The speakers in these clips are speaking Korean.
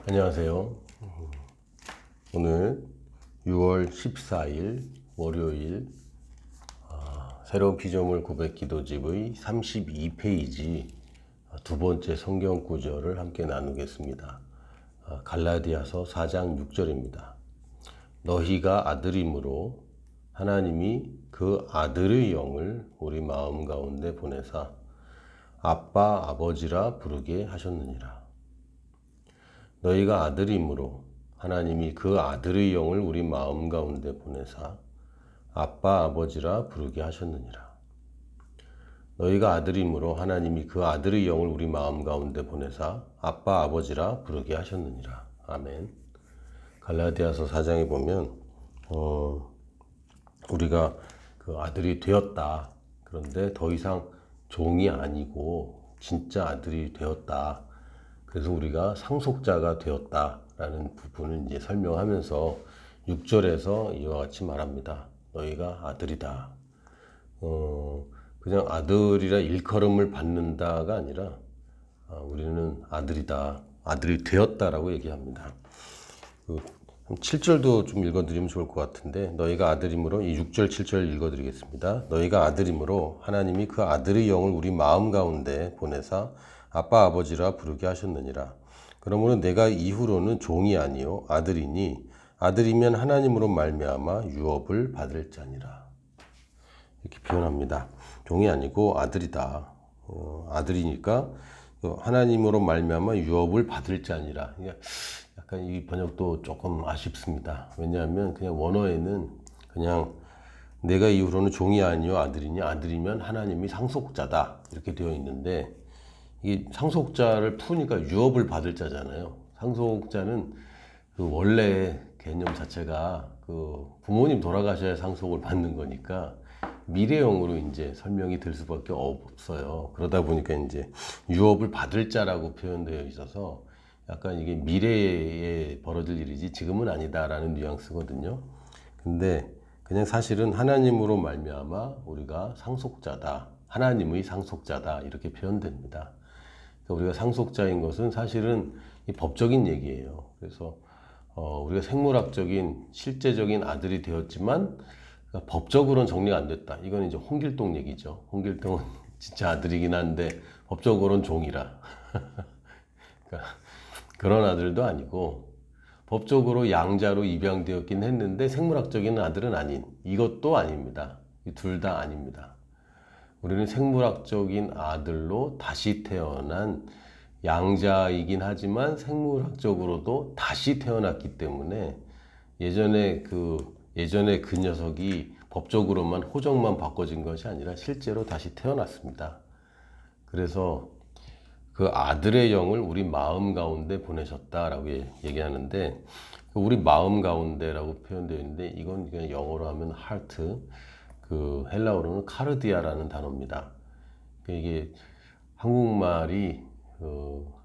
안녕하세요. 오늘 6월 14일 월요일 새로운 피조물 고백 기도집의 32페이지 두 번째 성경 구절을 함께 나누겠습니다. 갈라디아서 4장 6절입니다. 너희가 아들임으로 하나님이 그 아들의 영을 우리 마음 가운데 보내사 아빠 아버지라 부르게 하셨느니라. 너희가 아들임으로 하나님이 그 아들의 영을 우리 마음 가운데 보내사 아빠 아버지라 부르게 하셨느니라. 너희가 아들임으로 하나님이 그 아들의 영을 우리 마음 가운데 보내사 아빠 아버지라 부르게 하셨느니라. 아멘. 갈라디아서 4장에 보면 우리가 그 아들이 되었다. 그런데 더 이상 종이 아니고 진짜 아들이 되었다. 그래서 우리가 상속자가 되었다라는 부분을 이제 설명하면서 6절에서 이와 같이 말합니다. 너희가 아들이다. 그냥 아들이라 일컬음을 받는다가 아니라 우리는 아들이다. 아들이 되었다라고 얘기합니다. 7절도 좀 읽어드리면 좋을 것 같은데 너희가 아들임으로 이 6절 7절 읽어드리겠습니다. 너희가 아들임으로 하나님이 그 아들의 영을 우리 마음 가운데 보내사 아빠 아버지라 부르게 하셨느니라. 그러므로 내가 이후로는 종이 아니요 아들이니 아들이면 하나님으로 말미암아 유업을 받을 자니라. 이렇게 표현합니다. 종이 아니고 아들이다. 아들이니까 하나님으로 말미암아 유업을 받을 자니라. 약간 이 번역도 조금 아쉽습니다. 왜냐하면 그냥 원어에는 그냥 내가 이후로는 종이 아니요 아들이니 아들이면 하나님이 상속자다 이렇게 되어 있는데 이 상속자를 푸니까 유업을 받을 자잖아요. 상속자는 그 원래 개념 자체가 그 부모님 돌아가셔야 상속을 받는 거니까 미래형으로 이제 설명이 될 수밖에 없어요. 그러다 보니까 이제 유업을 받을 자라고 표현되어 있어서 약간 이게 미래에 벌어질 일이지 지금은 아니다라는 뉘앙스거든요. 근데 그냥 사실은 하나님으로 말미암아 우리가 상속자다. 하나님의 상속자다. 이렇게 표현됩니다. 우리가 상속자인 것은 사실은 이 법적인 얘기예요. 그래서 우리가 생물학적인 실제적인 아들이 되었지만 법적으로는 정리가 안 됐다. 이건 이제 홍길동 얘기죠. 홍길동은 진짜 아들이긴 한데 법적으로는 종이라. 그러니까 그런 아들도 아니고 법적으로 양자로 입양되었긴 했는데 생물학적인 아들은 아닌 이것도 아닙니다. 둘 다 아닙니다. 우리는 생물학적인 아들로 다시 태어난 양자이긴 하지만 생물학적으로도 다시 태어났기 때문에 예전에 그 녀석이 법적으로만 호적만 바꿔진 것이 아니라 실제로 다시 태어났습니다. 그래서 그 아들의 영을 우리 마음 가운데 보내셨다라고 얘기하는데 우리 마음 가운데라고 표현되어 있는데 이건 그냥 영어로 하면 heart, 그 헬라어로는 카르디아라는 단어입니다. 이게 한국말이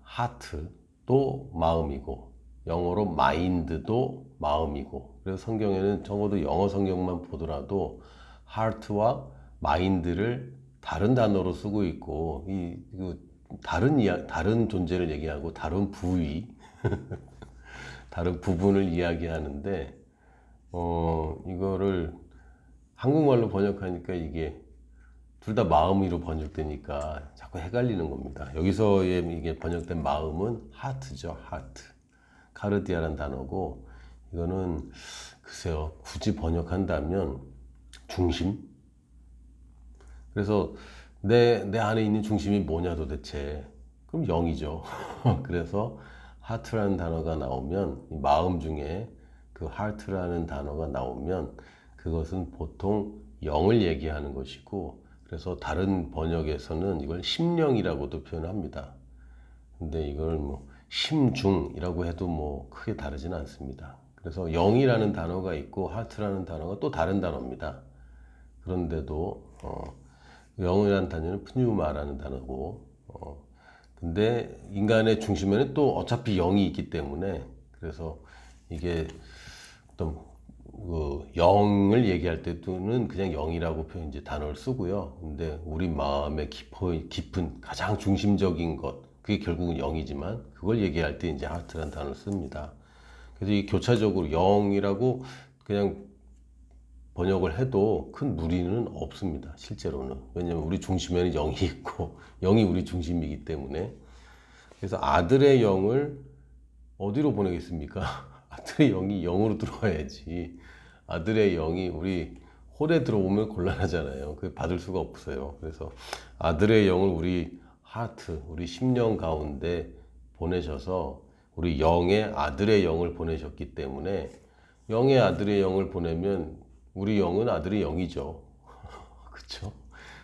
하트도 마음이고 영어로 마인드도 마음이고 그래서 성경에는 적어도 영어 성경만 보더라도 하트와 마인드를 다른 단어로 쓰고 있고 다른 존재를 얘기하고 다른 부위 다른 부분을 이야기하는데 이거를 한국말로 번역하니까 이게 둘 다 마음으로 번역되니까 자꾸 헷갈리는 겁니다. 여기서의 이게 번역된 마음은 하트죠, 하트. 카르디아라는 단어고 이거는 글쎄요, 굳이 번역한다면 중심? 그래서 내 안에 있는 중심이 뭐냐 도대체? 그럼 영이죠. 그래서 하트라는 단어가 나오면 마음 중에 그 하트라는 단어가 나오면 그것은 보통 영을 얘기하는 것이고 그래서 다른 번역에서는 이걸 심령이라고도 표현합니다. 근데 이걸 뭐 심중이라고 해도 뭐 크게 다르지는 않습니다. 그래서 영이라는 단어가 있고 하트라는 단어가 또 다른 단어입니다. 그런데도 영이라는 단어는 프뉴마라는 단어고 근데 인간의 중심에는 또 어차피 영이 있기 때문에 그래서 이게 어떤 영을 얘기할 때는 그냥 영이라고 표현 이제 단어를 쓰고요. 근데 우리 마음의 깊은 가장 중심적인 것, 그게 결국은 영이지만 그걸 얘기할 때 이제 하트라는 단어를 씁니다. 그래서 이 교차적으로 영이라고 그냥 번역을 해도 큰 무리는 없습니다. 실제로는. 왜냐하면 우리 중심에는 영이 있고 영이 우리 중심이기 때문에. 그래서 아들의 영을 어디로 보내겠습니까? 아들의 영이 영으로 들어와야지. 아들의 영이 우리 홀에 들어오면 곤란하잖아요. 그 받을 수가 없어요. 그래서 아들의 영을 우리 하트, 우리 심령 가운데 보내셔서 우리 영의 아들의 영을 보내셨기 때문에 영의 아들의 영을 보내면 우리 영은 아들의 영이죠. 그렇죠?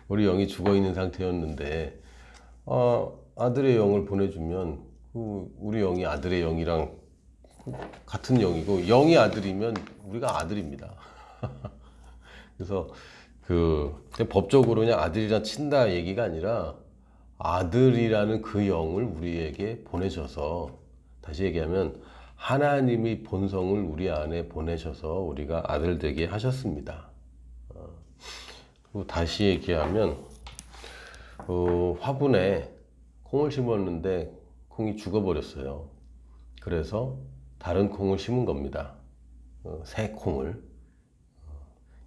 우리 영이 죽어 있는 상태였는데 아들의 영을 보내주면 우리 영이 아들의 영이랑 같은 영이고 영이 아들이면 우리가 아들입니다. 그래서 법적으로 그냥 아들이랑 친다 얘기가 아니라 아들이라는 그 영을 우리에게 보내셔서 다시 얘기하면 하나님이 본성을 우리 안에 보내셔서 우리가 아들 되게 하셨습니다. 그리고 다시 얘기하면 화분에 콩을 심었는데 콩이 죽어버렸어요. 그래서 다른 콩을 심은 겁니다. 새 콩을.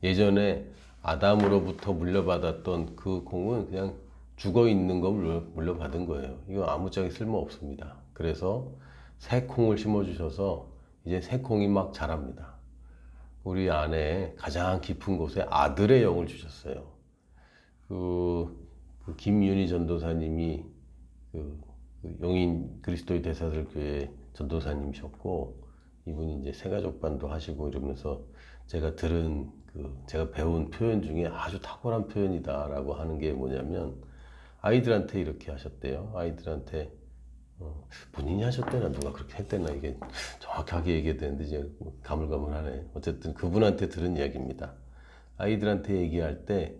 예전에 아담으로부터 물려받았던 그 콩은 그냥 죽어 있는 거 물려받은 거예요. 이거 아무짝에 쓸모 없습니다. 그래서 새 콩을 심어 주셔서 이제 새 콩이 막 자랍니다. 우리 안에 가장 깊은 곳에 아들의 영을 주셨어요. 그 김윤희 전도사님이 그 용인 그리스도의 대사들 교회 전도사님이셨고 이분이 이제 새가족반도 하시고 이러면서 제가 들은 제가 배운 표현 중에 아주 탁월한 표현이다라고 하는 게 뭐냐면 아이들한테 이렇게 하셨대요. 아이들한테 본인이 하셨대나 누가 그렇게 했대나 이게 정확하게 얘기해야 되는데 이제 가물가물하네. 어쨌든 그분한테 들은 이야기입니다. 아이들한테 얘기할 때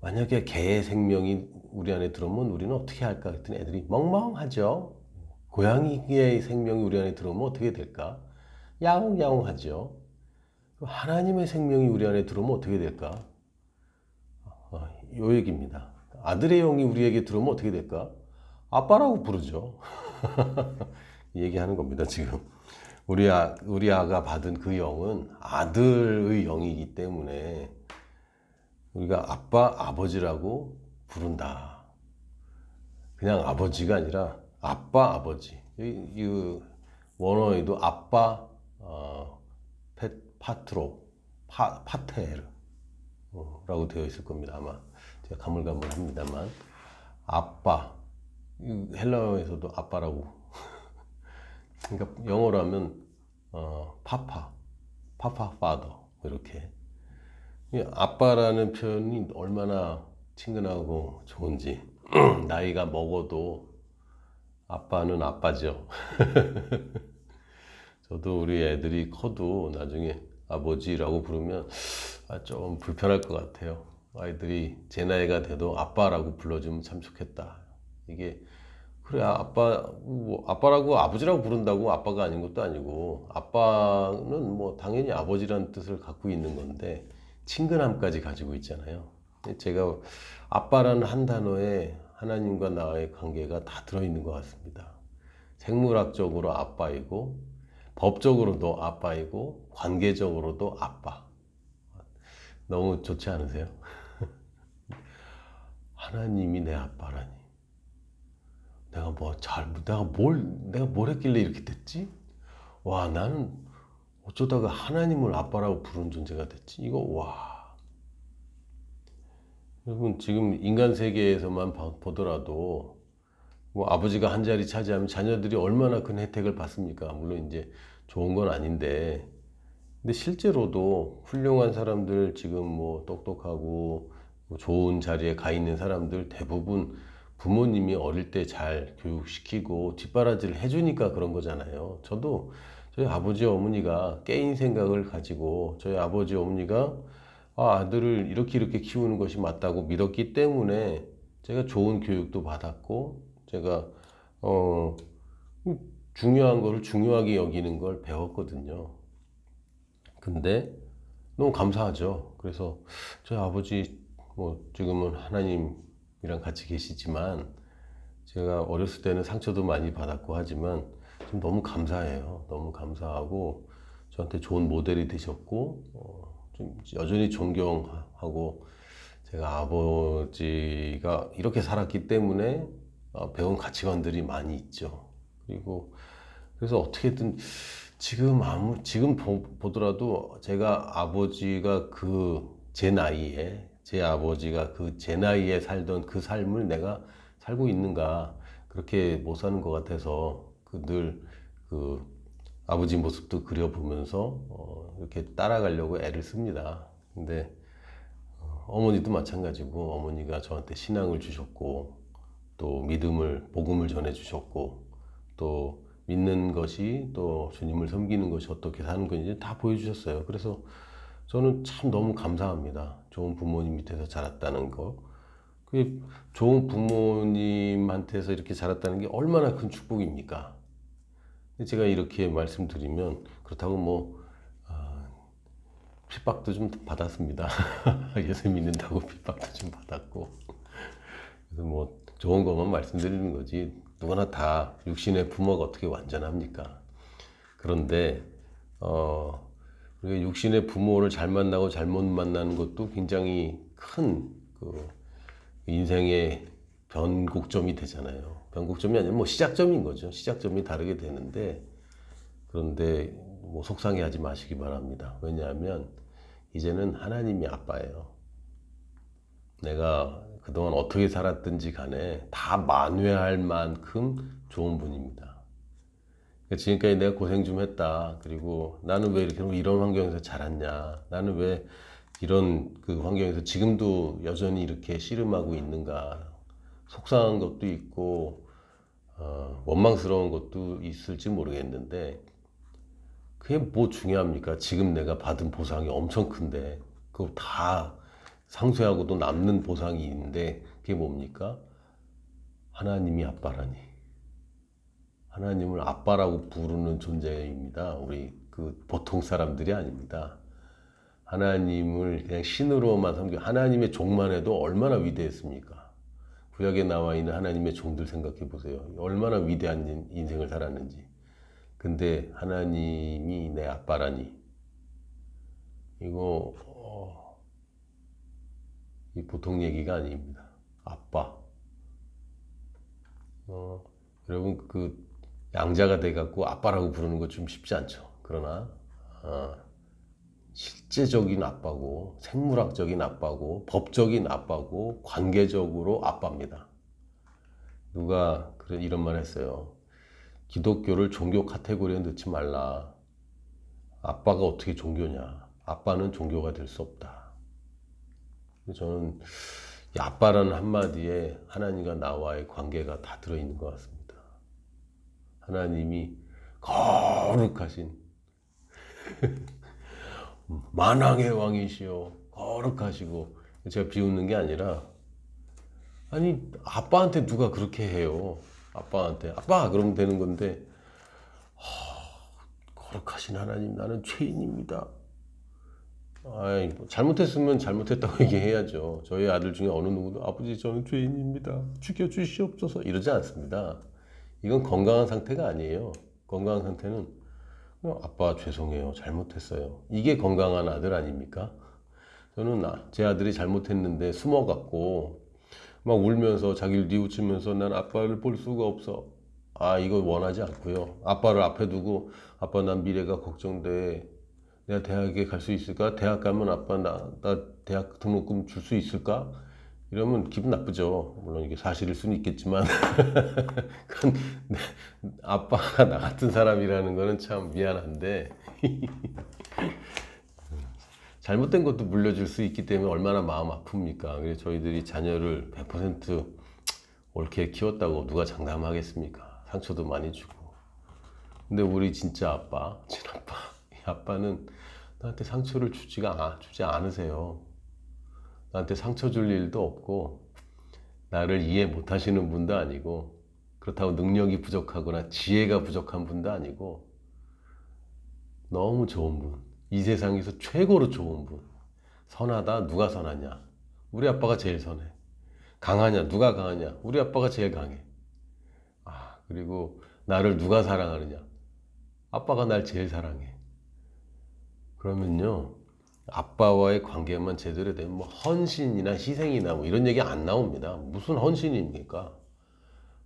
만약에 개의 생명이 우리 안에 들어오면 우리는 어떻게 할까 했더니 애들이 멍멍하죠. 고양이의 생명이 우리 안에 들어오면 어떻게 될까? 야옹야옹하죠. 하나님의 생명이 우리 안에 들어오면 어떻게 될까? 요 얘기입니다. 아들의 영이 우리에게 들어오면 어떻게 될까? 아빠라고 부르죠. 얘기하는 겁니다, 지금. 우리 아가 받은 그 영은 아들의 영이기 때문에 우리가 아빠, 아버지라고 부른다. 그냥 아버지가 아니라 아빠, 아버지. 이 원어에도 아빠, 파트로, 파테르. 라고 되어 있을 겁니다. 아마 제가 가물가물합니다만 아빠 헬라어에서도 아빠라고 그러니까 영어로 하면 파파 파더 이렇게 아빠라는 표현이 얼마나 친근하고 좋은지 나이가 먹어도 아빠는 아빠죠. 저도 우리 애들이 커도 나중에 아버지라고 부르면 좀 불편할 것 같아요. 아이들이 제 나이가 돼도 아빠라고 불러주면 참 좋겠다. 이게 그래 아빠라고 아버지라고 부른다고 아빠가 아닌 것도 아니고 아빠는 뭐 당연히 아버지라는 뜻을 갖고 있는 건데 친근함까지 가지고 있잖아요. 제가 아빠라는 한 단어에 하나님과 나의 관계가 다 들어있는 것 같습니다. 생물학적으로 아빠이고 법적으로도 아빠이고 관계적으로도 아빠. 너무 좋지 않으세요? 하나님이 내 아빠라니. 내가 뭘 했길래 이렇게 됐지? 와, 나는 어쩌다가 하나님을 아빠라고 부르는 존재가 됐지? 이거, 와. 여러분, 지금 인간 세계에서만 보더라도, 뭐 아버지가 한 자리 차지하면 자녀들이 얼마나 큰 혜택을 받습니까? 물론 이제 좋은 건 아닌데, 근데 실제로도 훌륭한 사람들 지금 뭐 똑똑하고 뭐 좋은 자리에 가 있는 사람들 대부분 부모님이 어릴 때 잘 교육시키고 뒷바라지를 해주니까 그런 거잖아요. 저도 저희 아버지 어머니가 깨인 생각을 가지고 저희 아버지 어머니가 아들을 이렇게 키우는 것이 맞다고 믿었기 때문에 제가 좋은 교육도 받았고 제가 중요한 거를 중요하게 여기는 걸 배웠거든요. 근데 너무 감사하죠. 그래서 저희 아버지 뭐 지금은 하나님이랑 같이 계시지만 제가 어렸을 때는 상처도 많이 받았고 하지만 좀 너무 감사해요. 너무 감사하고 저한테 좋은 모델이 되셨고 좀 여전히 존경하고 제가 아버지가 이렇게 살았기 때문에 배운 가치관들이 많이 있죠. 그리고 그래서 어떻게든 지금 보더라도 제가 아버지가 제 나이에 제 아버지가 제 나이에 살던 그 삶을 내가 살고 있는가 그렇게 못 사는 것 같아서 늘 아버지 모습도 그려보면서 이렇게 따라가려고 애를 씁니다. 근데 어머니도 마찬가지고 어머니가 저한테 신앙을 주셨고 또 복음을 전해 주셨고 또 믿는 것이 또 주님을 섬기는 것이 어떻게 사는 건지 다 보여주셨어요. 그래서 저는 참 너무 감사합니다. 좋은 부모님 밑에서 자랐다는 거. 그 좋은 부모님한테서 이렇게 자랐다는 게 얼마나 큰 축복입니까? 제가 이렇게 말씀드리면 그렇다고 핍박도 좀 받았습니다. 예수 믿는다고 핍박도 좀 받았고. 그래서 좋은 것만 말씀드리는 거지. 누구나 다 육신의 부모가 어떻게 완전합니까? 그런데 우리가 육신의 부모를 잘 만나고 잘못 만나는 것도 굉장히 큰 인생의 변곡점이 되잖아요. 변곡점이 아니라 시작점인 거죠. 시작점이 다르게 되는데 그런데 속상해하지 마시기 바랍니다. 왜냐하면 이제는 하나님이 아빠예요. 내가 그동안 어떻게 살았든지 간에 다 만회할 만큼 좋은 분입니다. 지금까지 내가 고생 좀 했다. 그리고 나는 왜 이런 환경에서 자랐냐. 나는 왜 이런 환경에서 지금도 여전히 이렇게 씨름하고 있는가. 속상한 것도 있고 원망스러운 것도 있을지 모르겠는데 그게 중요합니까? 지금 내가 받은 보상이 엄청 큰데 그거 다 상쇄하고도 남는 보상이 있는데 그게 뭡니까? 하나님이 아빠라니. 하나님을 아빠라고 부르는 존재입니다. 우리 보통 사람들이 아닙니다. 하나님을 그냥 신으로만 섬기고 하나님의 종만 해도 얼마나 위대했습니까? 구약에 나와 있는 하나님의 종들 생각해 보세요. 얼마나 위대한 인생을 살았는지. 근데 하나님이 내 아빠라니. 이거 이 보통 얘기가 아닙니다. 아빠. 여러분 양자가 돼갖고 아빠라고 부르는 거 좀 쉽지 않죠. 그러나 실제적인 아빠고 생물학적인 아빠고 법적인 아빠고 관계적으로 아빠입니다. 누가 이런 말 했어요. 기독교를 종교 카테고리에 넣지 말라. 아빠가 어떻게 종교냐. 아빠는 종교가 될 수 없다. 저는 이 아빠라는 한마디에 하나님과 나와의 관계가 다 들어있는 것 같습니다. 하나님이 거룩하신 만왕의 왕이시오. 거룩하시고 제가 비웃는 게 아니라 아니 아빠한테 누가 그렇게 해요. 아빠한테 아빠 그러면 되는 건데 거룩하신 하나님 나는 죄인입니다. 잘못했으면 잘못했다고 얘기해야죠. 저희 아들 중에 어느 누구도 아버지 저는 죄인입니다. 죽여주시옵소서 이러지 않습니다. 이건 건강한 상태가 아니에요. 건강한 상태는 아빠 죄송해요. 잘못했어요. 이게 건강한 아들 아닙니까? 저는 제 아들이 잘못했는데 숨어갖고 막 울면서 자기를 뉘우치면서 난 아빠를 볼 수가 없어. 이거 원하지 않고요. 아빠를 앞에 두고 아빠 난 미래가 걱정돼. 내가 대학에 갈 수 있을까? 대학 가면 아빠 나 대학 등록금 줄 수 있을까? 이러면 기분 나쁘죠. 물론 이게 사실일 수는 있겠지만 그건 아빠가 나 같은 사람이라는 거는 참 미안한데 잘못된 것도 물려줄 수 있기 때문에 얼마나 마음 아픕니까? 그래서 저희들이 자녀를 100% 옳게 키웠다고 누가 장담하겠습니까? 상처도 많이 주고. 근데 우리 진짜 아빠, 친아빠, 이 아빠는 나한테 상처를 주지 않으세요. 나한테 상처 줄 일도 없고 나를 이해 못 하시는 분도 아니고 그렇다고 능력이 부족하거나 지혜가 부족한 분도 아니고 너무 좋은 분, 이 세상에서 최고로 좋은 분. 선하다, 누가 선하냐? 우리 아빠가 제일 선해. 강하냐, 누가 강하냐? 우리 아빠가 제일 강해. 그리고 나를 누가 사랑하느냐? 아빠가 날 제일 사랑해. 그러면요, 아빠와의 관계만 제대로 되면 뭐 헌신이나 희생이나 뭐 이런 얘기 안 나옵니다. 무슨 헌신입니까?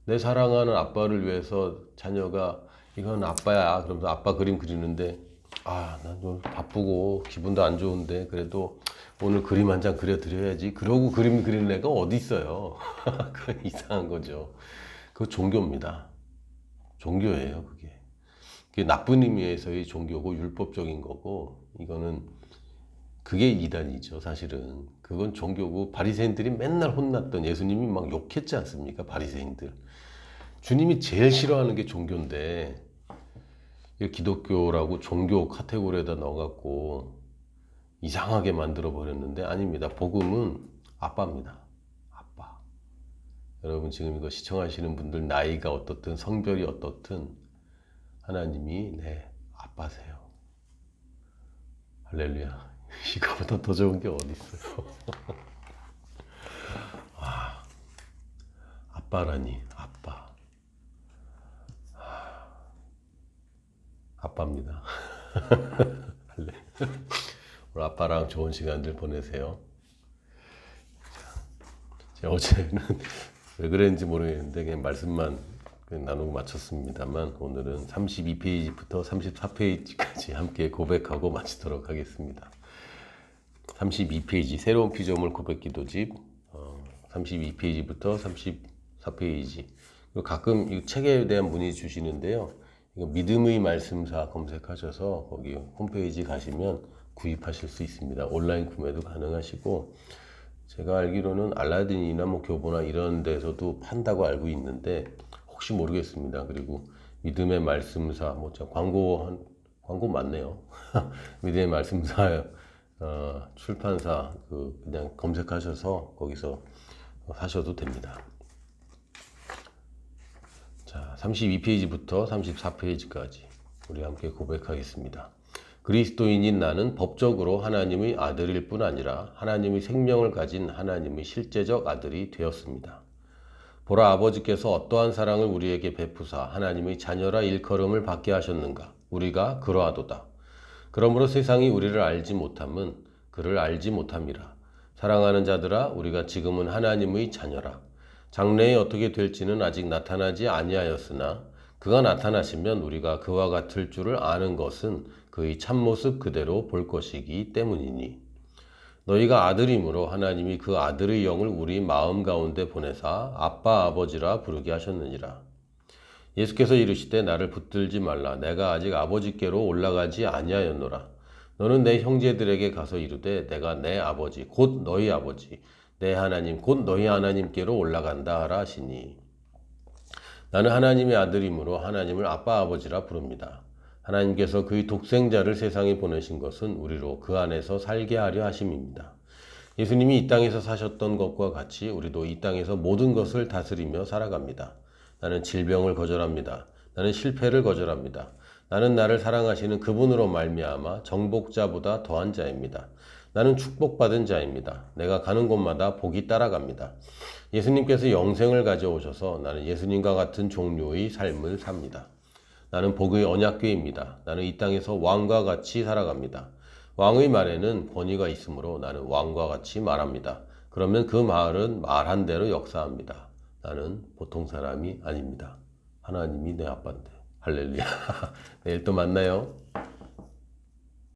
내 사랑하는 아빠를 위해서 자녀가 이건 아빠야 그러면서 아빠 그림 그리는데, 난 좀 바쁘고 기분도 안 좋은데 그래도 오늘 그림 한 장 그려드려야지 그러고 그림 그리는 애가 어디 있어요. 그건 이상한 거죠. 그거 종교입니다. 종교예요, 그게. 그게 나쁜 의미에서의 종교고 율법적인 거고, 이거는 그게 이단이죠, 사실은. 그건 종교고, 바리새인들이 맨날 혼났던, 예수님이 막 욕했지 않습니까, 바리새인들. 주님이 제일 싫어하는 게 종교인데, 이 기독교라고 종교 카테고리에다 넣어갖고 이상하게 만들어 버렸는데, 아닙니다. 복음은 아빠입니다. 아빠. 여러분 지금 이거 시청하시는 분들 나이가 어떻든 성별이 어떻든 하나님이 내 아빠세요. 할렐루야. 이거보다 더 좋은 게 어디 있어요? 아빠라니, 아빠. 아빠입니다. 오늘 아빠랑 좋은 시간들 보내세요. 제가 어제는 왜 그랬는지 모르겠는데 그냥 말씀만 나누고 마쳤습니다만, 오늘은 32페이지부터 34페이지까지 함께 고백하고 마치도록 하겠습니다. 32페이지 새로운 피조물 고백 기도집 32페이지부터 34페이지. 가끔 이 책에 대한 문의 주시는데요. 이거 믿음의 말씀사 검색하셔서 거기 홈페이지 가시면 구입하실 수 있습니다. 온라인 구매도 가능하시고, 제가 알기로는 알라딘이나 뭐 교보나 이런 데서도 판다고 알고 있는데 혹시 모르겠습니다. 그리고 믿음의 말씀사 뭐 광고 맞네요. 믿음의 말씀사 출판사 그냥 검색하셔서 거기서 사셔도 됩니다. 자, 32페이지부터 34페이지까지 우리 함께 고백하겠습니다. 그리스도인인 나는 법적으로 하나님의 아들일 뿐 아니라 하나님의 생명을 가진 하나님의 실제적 아들이 되었습니다. 보라, 아버지께서 어떠한 사랑을 우리에게 베푸사 하나님의 자녀라 일컬음을 받게 하셨는가? 우리가 그러하도다. 그러므로 세상이 우리를 알지 못함은 그를 알지 못함이라. 사랑하는 자들아, 우리가 지금은 하나님의 자녀라. 장래에 어떻게 될지는 아직 나타나지 아니하였으나 그가 나타나시면 우리가 그와 같을 줄을 아는 것은 그의 참모습 그대로 볼 것이기 때문이니, 너희가 아들이므로 하나님이 그 아들의 영을 우리 마음 가운데 보내사 아빠 아버지라 부르게 하셨느니라. 예수께서 이르시되 나를 붙들지 말라. 내가 아직 아버지께로 올라가지 아니하였노라. 너는 내 형제들에게 가서 이르되 내가 내 아버지 곧 너희 아버지 내 하나님 곧 너희 하나님께로 올라간다 하라 하시니, 나는 하나님의 아들이므로 하나님을 아빠 아버지라 부릅니다. 하나님께서 그의 독생자를 세상에 보내신 것은 우리로 그 안에서 살게 하려 하심입니다. 예수님이 이 땅에서 사셨던 것과 같이 우리도 이 땅에서 모든 것을 다스리며 살아갑니다. 나는 질병을 거절합니다. 나는 실패를 거절합니다. 나는 나를 사랑하시는 그분으로 말미암아 정복자보다 더한 자입니다. 나는 축복받은 자입니다. 내가 가는 곳마다 복이 따라갑니다. 예수님께서 영생을 가져오셔서 나는 예수님과 같은 종류의 삶을 삽니다. 나는 복의 언약궤입니다. 나는 이 땅에서 왕과 같이 살아갑니다. 왕의 말에는 권위가 있으므로 나는 왕과 같이 말합니다. 그러면 그 말은 말한 대로 역사합니다. 나는 보통 사람이 아닙니다. 하나님이 내 아빠인데. 할렐루야. 내일 또 만나요.